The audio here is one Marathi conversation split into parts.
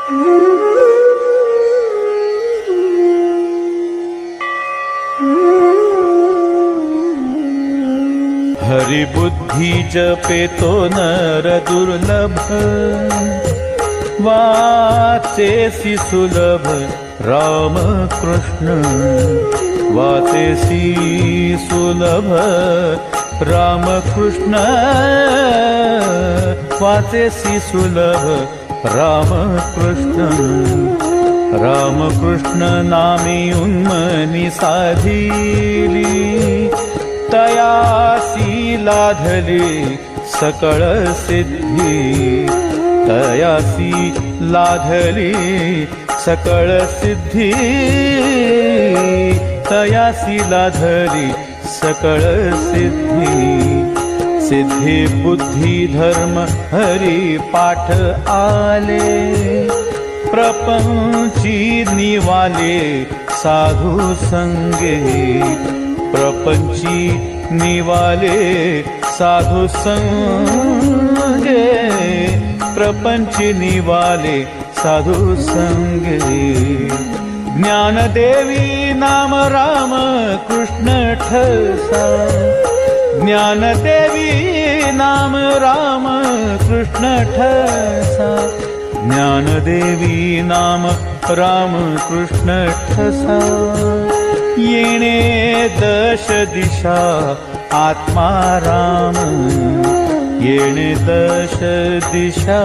हरि बुद्धि जपेतो नर दुर्लभ, वाचेसी सुलभ राम कृष्ण, वाचेसी सुलभ राम कृष्ण, वाचेसी सुलभ राम कृष्ण। राम कृष्ण नामे उन्मनी साधिली, तयासी लाधली सकळ सिद्धी, तयासी लाधली सकळ सिद्धी, तयासी लाधली सकळ सिद्धी। सिद्धी बुद्धी धर्म हरि पाठ आले, प्रपंची निवाले साधु संगे, प्रपंची निवाले साधु संगे, प्रपंची निवाले साधु संगे। ज्ञानदेवी नाम राम कृष्ण ठसा, ज्ञानदेवी नाम राम कृष्ण ठसा, ज्ञानदेवी नाम राम कृष्ण ठसा। येणे दश दिशा आत्मा राम, येणे दश दिशा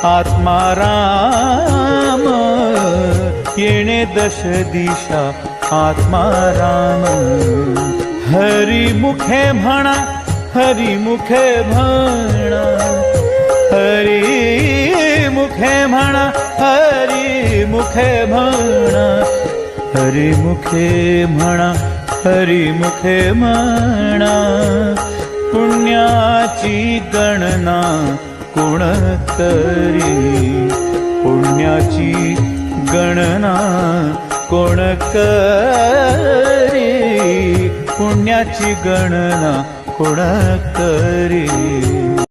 आत्मा राम, येणे दश दिशा आत्मा राम। हरि मुखे म्हणा, हरि मुखे म्हणा, हरि मुखे म्हणा, हरि मुखे म्हणा, हरि मुखे म्हणा, हरि मुखे म्हणा। पुण्याची गणना कोण करी, पुण्याची गणना कोण करी, पुण्याची गणना कोण करी।